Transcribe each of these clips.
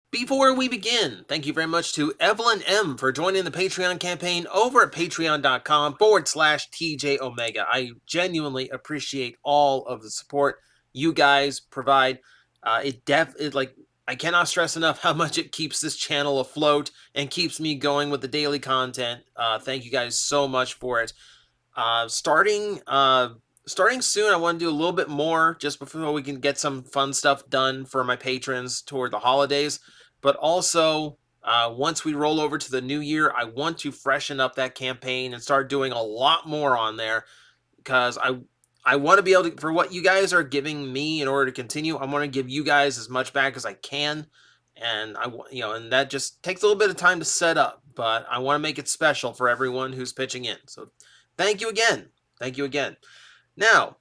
Before we begin, thank you very much to Evelyn M. for joining the Patreon campaign over at patreon.com/TJOmega. I genuinely appreciate all of the support you guys provide. I cannot stress enough how much it keeps this channel afloat and keeps me going with the daily content. Thank you guys so much for it. Starting soon, I want to do a little bit more just before we can get some fun stuff done for my patrons toward the holidays. But also, once we roll over to the new year, I want to freshen up that campaign and start doing a lot more on there because I want to be able to, for what you guys are giving me in order to continue, I want to give you guys as much back as I can. And and that just takes a little bit of time to set up, but I want to make it special for everyone who's pitching in. So thank you again. Thank you again. Now,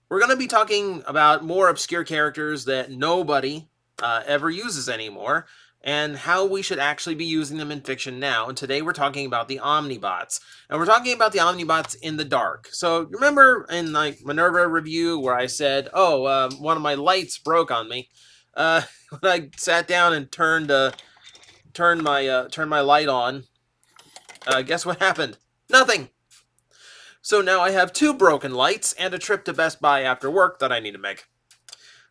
we're going to be talking about more obscure characters that nobody ever uses anymore, and how we should actually be using them in fiction now. And today we're talking about the Omnibots. And we're talking about the Omnibots in the dark. So remember in my Minerva review where I said, one of my lights broke on me. When I sat down and turned my light on, guess what happened? Nothing. So now I have 2 broken lights and a trip to Best Buy after work that I need to make.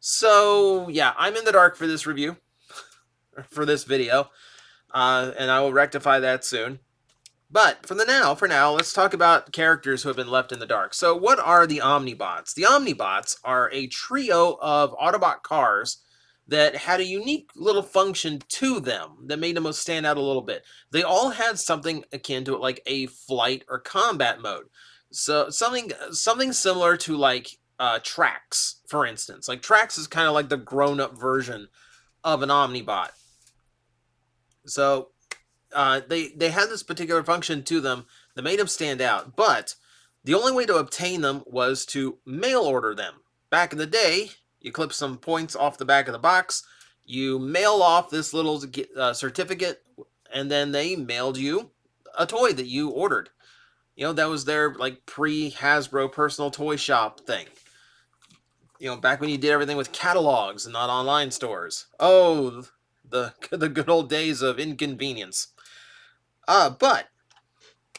So yeah, I'm in the dark for this review, for this video, and I will rectify that soon. But for now, let's talk about characters who have been left in the dark. So what are the Omnibots? The Omnibots are a trio of Autobot cars that had a unique little function to them that made them stand out a little bit. They all had something akin to it, like a flight or combat mode. So something similar to like Trax, for instance. Like Trax is kind of like the grown-up version of an Omnibot. So they had this particular function to them that made them stand out, but the only way to obtain them was to mail order them. Back in the day, you clip some points off the back of the box, you mail off this little certificate, and then they mailed you a toy that you ordered. That was their like pre-Hasbro personal toy shop thing. Back when you did everything with catalogs and not online stores. Oh, the good old days of inconvenience. But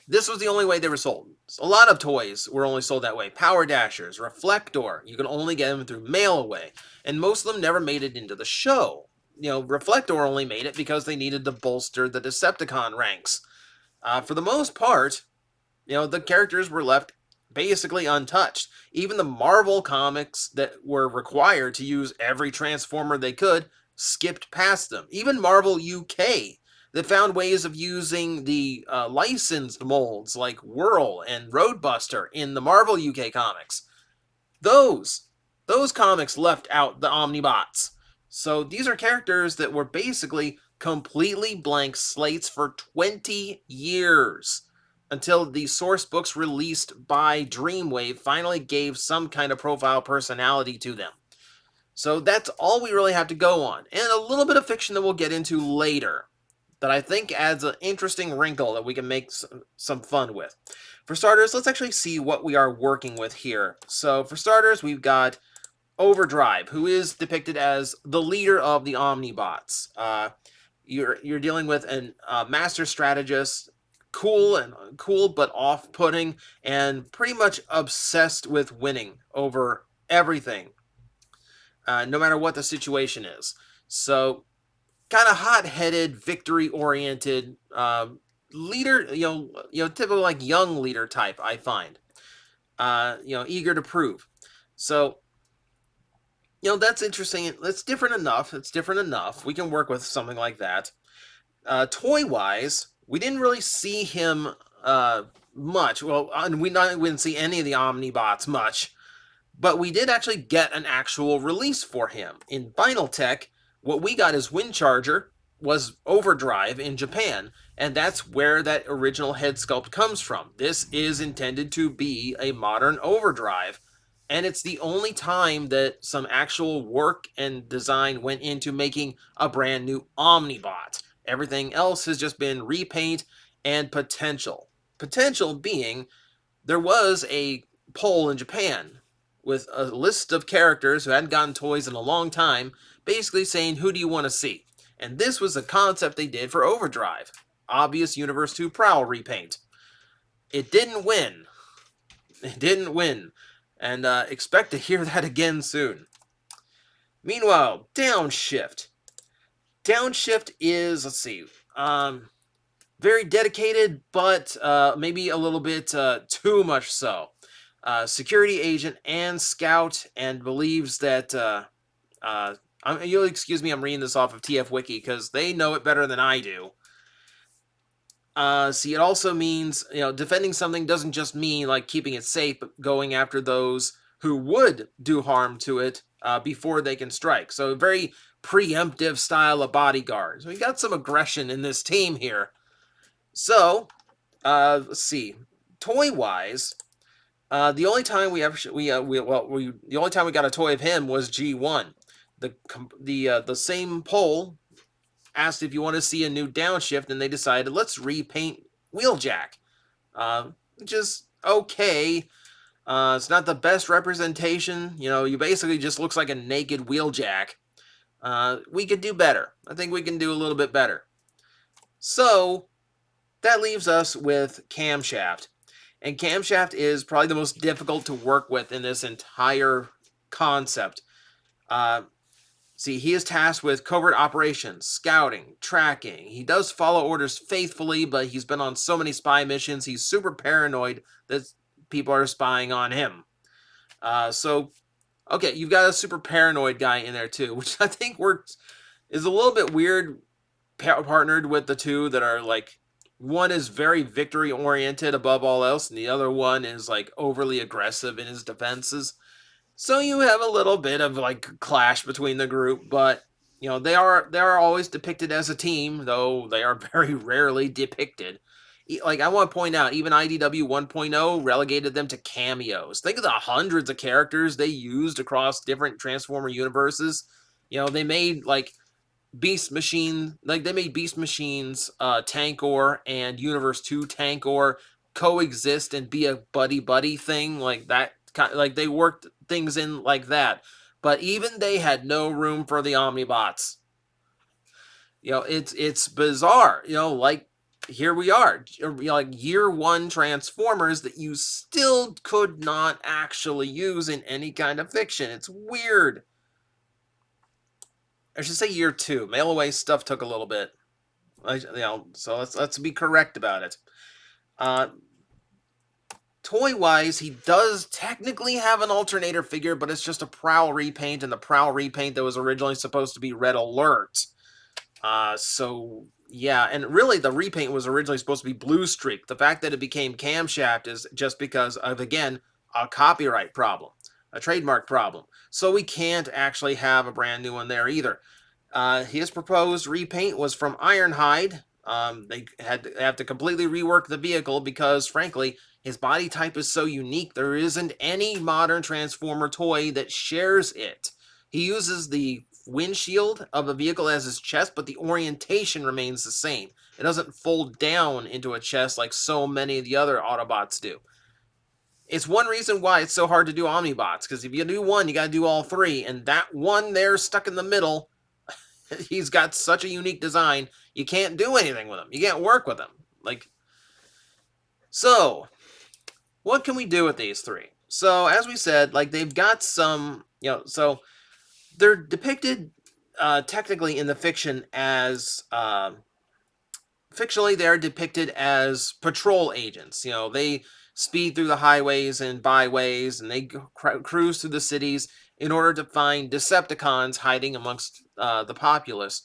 this was the only way they were sold. A lot of toys were only sold that way. Power Dashers, Reflector, you could only get them through mail away. And most of them never made it into the show. Reflector only made it because they needed to bolster the Decepticon ranks. For the most part, the characters were left basically untouched. Even the Marvel comics that were required to use every Transformer they could skipped past them. Even Marvel UK that found ways of using the licensed molds like Whirl and Roadbuster in the Marvel UK comics. Those comics left out the Omnibots. So these are characters that were basically completely blank slates for 20 years until the source books released by Dreamwave finally gave some kind of profile personality to them. So that's all we really have to go on, and a little bit of fiction that we'll get into later that I think adds an interesting wrinkle that we can make some fun with. For starters, let's actually see what we are working with here. So for starters, we've got Overdrive, who is depicted as the leader of the Omnibots. You're dealing with a master strategist, cool but off-putting, and pretty much obsessed with winning over everything, no matter what the situation is. So kind of hot-headed, victory-oriented leader, typical like young leader type, I find. Eager to prove. So, that's interesting. That's different enough. It's different enough. We can work with something like that. Toy-wise, we didn't really see him much. Well, we didn't see any of the Omnibots much, but we did actually get an actual release for him. In Vinyl Tech, what we got as Windcharger was Overdrive in Japan, and that's where that original head sculpt comes from. This is intended to be a modern Overdrive, and it's the only time that some actual work and design went into making a brand new Omnibot. Everything else has just been repaint and potential. Potential being, there was a poll in Japan with a list of characters who hadn't gotten toys in a long time, basically saying, who do you want to see? And this was the concept they did for Overdrive. Obvious Universe 2 Prowl repaint. It didn't win. It didn't win. And expect to hear that again soon. Meanwhile, Downshift. Downshift is, let's see, very dedicated, but maybe a little bit too much so. Security agent and scout, and believes that you'll excuse me, I'm reading this off of TF Wiki because they know it better than I do. See, it also means, defending something doesn't just mean like keeping it safe, but going after those who would do harm to it before they can strike. So a very preemptive style of bodyguard. So we got some aggression in this team here. So, let's see. Toy-wise, the only time the only time we got a toy of him was G1. The same poll asked if you want to see a new Downshift, and they decided let's repaint Wheeljack, which is okay. It's not the best representation. You basically just looks like a naked Wheeljack. We could do better. I think we can do a little bit better. So that leaves us with Camshaft. And Camshaft is probably the most difficult to work with in this entire concept. See, he is tasked with covert operations, scouting, tracking. He does follow orders faithfully, but he's been on so many spy missions, he's super paranoid that people are spying on him. Okay, you've got a super paranoid guy in there too, which I think is a little bit weird, partnered with the two that are like, one is very victory oriented above all else, and the other one is like overly aggressive in his defenses. So you have a little bit of like clash between the group, but they are always depicted as a team, though they are very rarely depicted. Like, I want to point out, even IDW 1.0 relegated them to cameos. Think of the hundreds of characters they used across different Transformer universes. They made like Beast Machine, like they made Beast Machine's Tankor and Universe 2 Tankor coexist and be a buddy thing, like that. Like they worked things in like that, but even they had no room for the Omnibots. It's bizarre. Like here we are, like year one Transformers that you still could not actually use in any kind of fiction. It's weird. I should say year two. Mail away stuff took a little bit. So let's be correct about it. Toy-wise, he does technically have an alternator figure, but it's just a Prowl repaint, and the Prowl repaint that was originally supposed to be Red Alert. So, yeah, and really the repaint was originally supposed to be Blue Streak. The fact that it became Camshaft is just because of, again, a copyright problem, a trademark problem. So we can't actually have a brand new one there either. His proposed repaint was from Ironhide. They have to completely rework the vehicle because, frankly, his body type is so unique, there isn't any modern Transformer toy that shares it. He uses the windshield of a vehicle as his chest, but the orientation remains the same. It doesn't fold down into a chest like so many of the other Autobots do. It's one reason why it's so hard to do Omnibots, because if you do one, you got to do all three, and that one there stuck in the middle, he's got such a unique design, you can't do anything with him. You can't work with him. So, what can we do with these three? So, as we said, like, they've got some, so they're depicted technically in the fiction as, fictionally they're depicted as patrol agents. They speed through the highways and byways, and they cruise through the cities in order to find Decepticons hiding amongst the populace.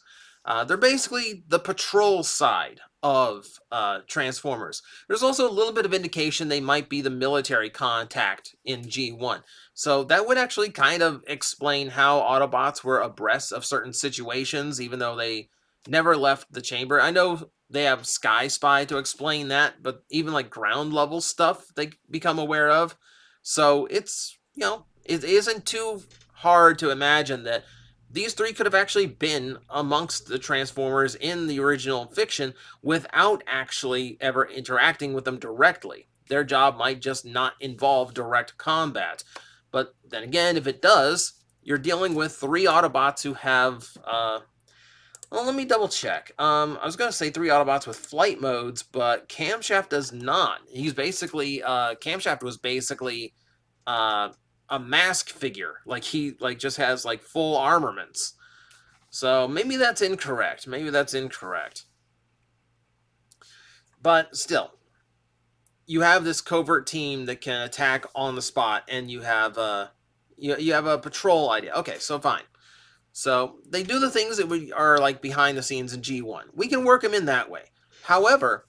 They're basically the patrol side of Transformers. There's also a little bit of indication they might be the military contact in G1. So that would actually kind of explain how Autobots were abreast of certain situations, even though they never left the chamber. I know they have Sky Spy to explain that, but even like ground level stuff they become aware of. So it's, it isn't too hard to imagine that these three could have actually been amongst the Transformers in the original fiction without actually ever interacting with them directly. Their job might just not involve direct combat. But then again, if it does, you're dealing with three Autobots who have Well, let me double check. I was gonna say 3 Autobots with flight modes, but Camshaft does not. He's basically Camshaft was basically uh, a mask figure. Like he just has like full armaments. So maybe that's incorrect. Maybe that's incorrect. But still, you have this covert team that can attack on the spot, and you have you have a patrol idea. Okay, so fine. So they do the things that we are like behind the scenes in G1. We can work them in that way. However,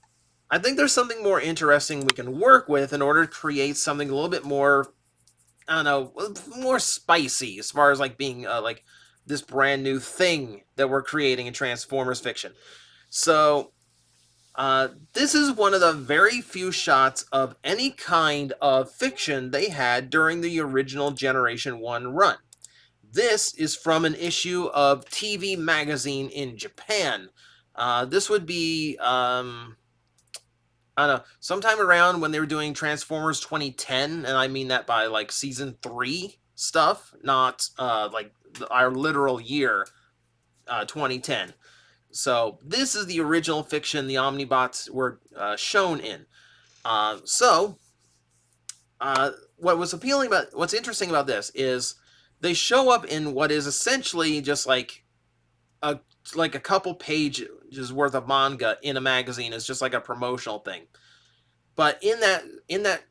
I think there's something more interesting we can work with in order to create something a little bit more, I don't know, more spicy as far as like being like this brand new thing that we're creating in Transformers fiction. So this is one of the very few shots of any kind of fiction they had during the original Generation 1 run. This is from an issue of TV Magazine in Japan. This would be, I don't know, sometime around when they were doing Transformers 2010, and I mean that by like season 3 stuff, not like our literal year, 2010. So this is the original fiction the Omnibots were shown in. So what's interesting about this is they show up in what is essentially just like a couple pages worth of manga in a magazine. It's just like a promotional thing. But in that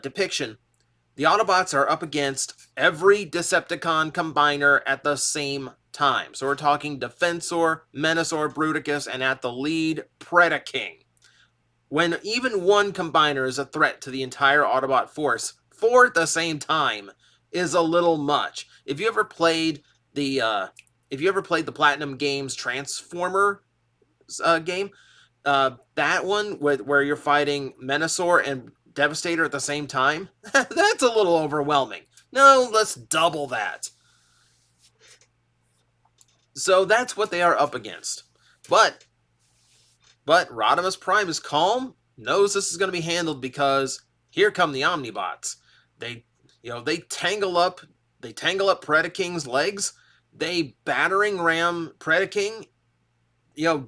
depiction, the Autobots are up against every Decepticon combiner at the same time. So we're talking Defensor, Menasor, Bruticus, and at the lead, Predaking. When even one combiner is a threat to the entire Autobot force for the same time is a little much. If you ever played the Platinum Games Transformer game, that one where you're fighting Menasor and Devastator at the same time, that's a little overwhelming. No, let's double that. So that's what they are up against. But Rodimus Prime is calm, knows this is going to be handled because here come the Omnibots. They tangle up Predaking's legs. They battering ram Predaking,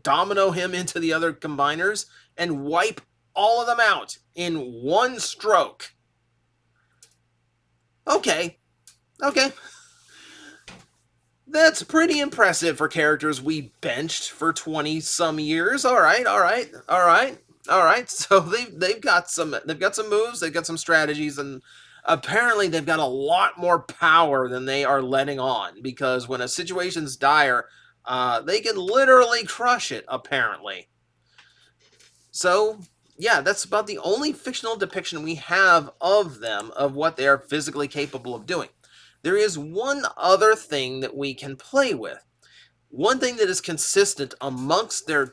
domino him into the other combiners and wipe all of them out in one stroke. Okay. That's pretty impressive for characters we benched for 20 some years. All right. So they've got some moves, they've got some strategies, and apparently they've got a lot more power than they are letting on, because when a situation's dire, they can literally crush it, apparently. So, yeah, that's about the only fictional depiction we have of them, of what they are physically capable of doing. There is one other thing that we can play with. One thing that is consistent amongst their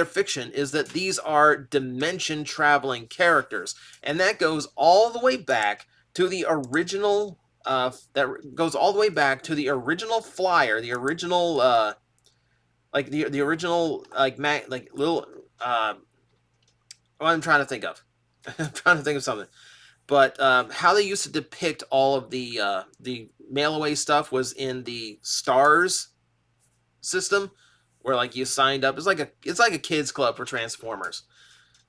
fiction is that these are dimension traveling characters, and that goes all the way back to the original. The Flyer, the original the original little. What I'm trying to think of. I'm trying to think of something. But how they used to depict all of the mail away stuff was in the Stars system, where like you signed up. It's like a kids club for Transformers.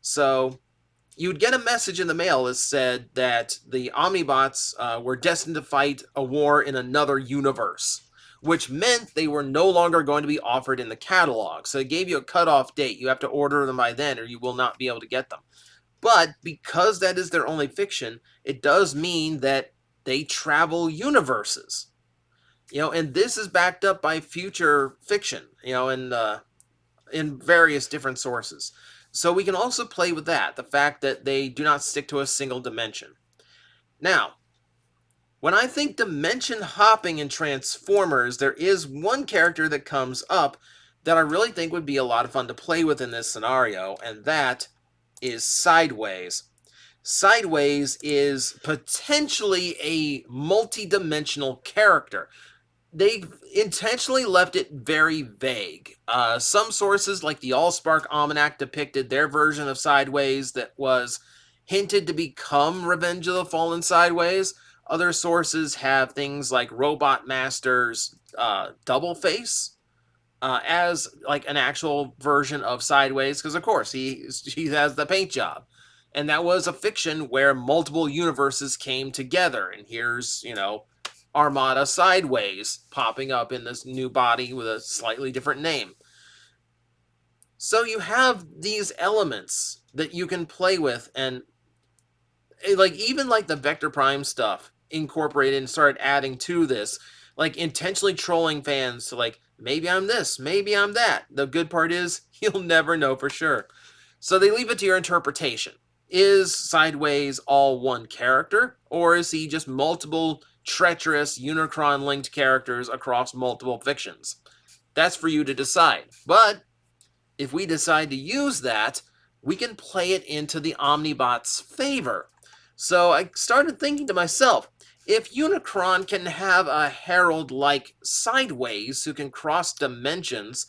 So you would get a message in the mail that said that the Omnibots were destined to fight a war in another universe, which meant they were no longer going to be offered in the catalog. So it gave you a cutoff date. You have to order them by then, or you will not be able to get them. But because that is their only fiction, it does mean that they travel universes. And this is backed up by future fiction, in various different sources. So we can also play with that, the fact that they do not stick to a single dimension. Now, when I think dimension hopping in Transformers, there is one character that comes up that I really think would be a lot of fun to play with in this scenario, and that is Sideways. Sideways is potentially a multi-dimensional character. They intentionally left it very vague. Some sources, like the Allspark Almanac, depicted their version of Sideways that was hinted to become Revenge of the Fallen Sideways. Other sources have things like Robot Master's Double Face, as like an actual version of Sideways, because of course he has the paint job, and that was a fiction where multiple universes came together. And here's Armada Sideways popping up in this new body with a slightly different name. So you have these elements that you can play with, and like even like the Vector Prime stuff incorporated and started adding to this, like intentionally trolling fans to like, maybe I'm this, maybe I'm that. The good part is you'll never know for sure. So they leave it to your interpretation. Is Sideways all one character, or is he just multiple treacherous Unicron linked characters across multiple fictions? That's for you to decide. But if we decide to use that, we can play it into the Omnibots' favor. So I started thinking to myself, if Unicron can have a herald like Sideways who can cross dimensions,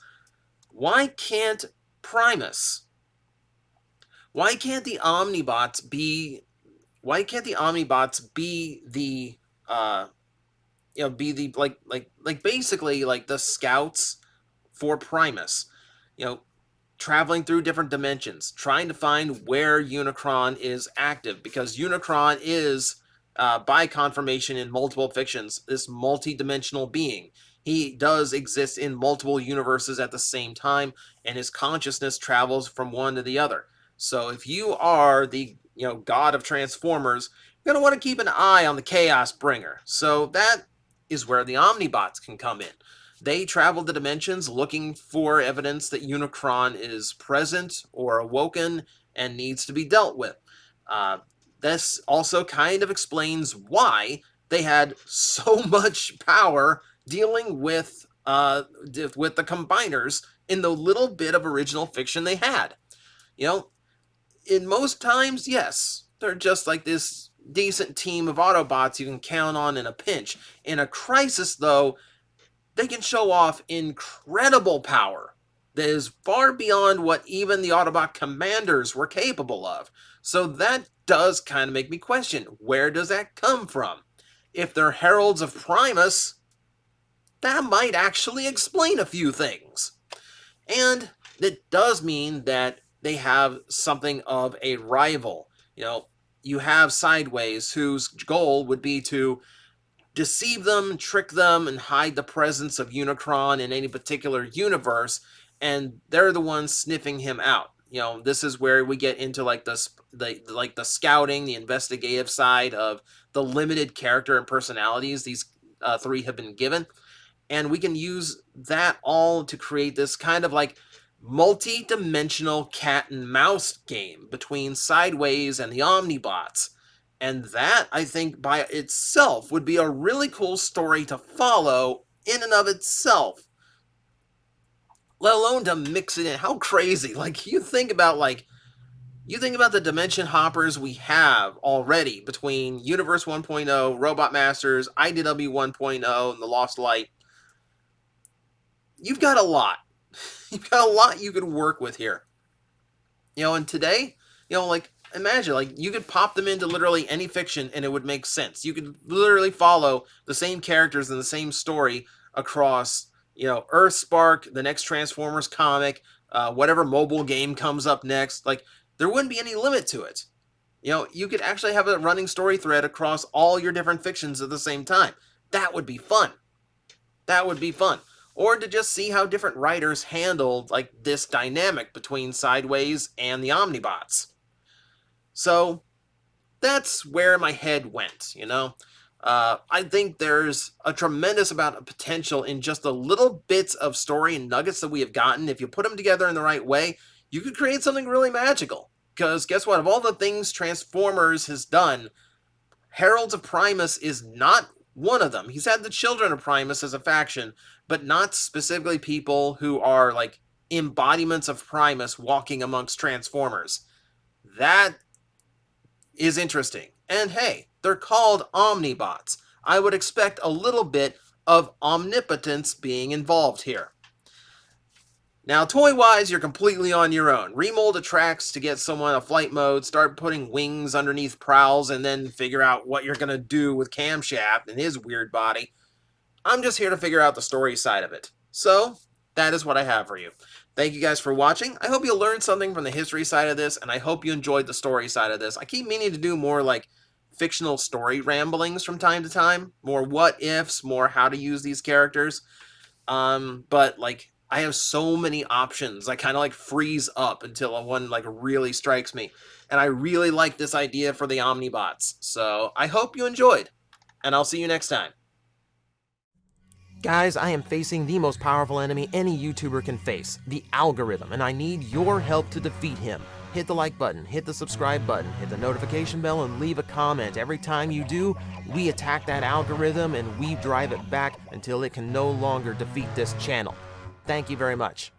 why can't Primus? Why can't the Omnibots be? Why can't the Omnibots be the be the like basically like the scouts for Primus? You know, traveling through different dimensions, trying to find where Unicron is active, because Unicron is, by confirmation in multiple fictions, this multi-dimensional being. He does exist in multiple universes at the same time, and his consciousness travels from one to the other. So if you are the god of Transformers, you're going to want to keep an eye on the Chaos Bringer. So that is where the Omnibots can come in. They travel the dimensions looking for evidence that Unicron is present or awoken and needs to be dealt with. This also kind of explains why they had so much power dealing with the combiners in the little bit of original fiction they had. In most times, yes, they're just like this decent team of Autobots you can count on in a pinch. In a crisis, though, they can show off incredible power that is far beyond what even the Autobot commanders were capable of. So that does kind of make me question, where does that come from? If they're heralds of Primus, that might actually explain a few things. And it does mean that they have something of a rival. You have Sideways, whose goal would be to deceive them, trick them, and hide the presence of Unicron in any particular universe, and they're the ones sniffing him out. This is where we get into like the scouting, the investigative side of the limited character and personalities these three have been given, and we can use that all to create this kind of like multi-dimensional cat and mouse game between Sideways and the Omnibots. And that, I think, by itself would be a really cool story to follow in and of itself. Let alone to mix it in. How crazy. Like, you think about the dimension hoppers we have already between Universe 1.0, Robot Masters, IDW 1.0, and The Lost Light. You've got a lot. You've got a lot you could work with here. And today, imagine, you could pop them into literally any fiction and it would make sense. You could literally follow the same characters and the same story across, Earthspark, the next Transformers comic, whatever mobile game comes up next. Like, there wouldn't be any limit to it. You could actually have a running story thread across all your different fictions at the same time. That would be fun. That would be fun. Or to just see how different writers handled like this dynamic between Sideways and the Omnibots. So that's where my head went, I think there's a tremendous amount of potential in just the little bits of story and nuggets that we have gotten. If you put them together in the right way, you could create something really magical. Because guess what? Of all the things Transformers has done, Heralds of Primus is not one of them. He's had the Children of Primus as a faction, but not specifically people who are like embodiments of Primus walking amongst Transformers. That is interesting. And hey, they're called Omnibots. I would expect a little bit of omnipotence being involved here. Now, toy-wise, you're completely on your own. Remold attracts to get someone a flight mode, start putting wings underneath prowls, and then figure out what you're going to do with Camshaft and his weird body. I'm just here to figure out the story side of it. So, That is what I have for you. Thank you guys for watching. I hope you learned something from the history side of this, and I hope you enjoyed the story side of this. I keep meaning to do more like fictional story ramblings from time to time, more what ifs, more how to use these characters. But like I have so many options. I kind of like freeze up until one like really strikes me. And I really like this idea for the Omnibots. So I hope you enjoyed, and I'll see you next time. Guys, I am facing the most powerful enemy any YouTuber can face, the algorithm, and I need your help to defeat him. Hit the like button, hit the subscribe button, hit the notification bell, and leave a comment. Every time you do, we attack that algorithm and we drive it back until it can no longer defeat this channel. Thank you very much.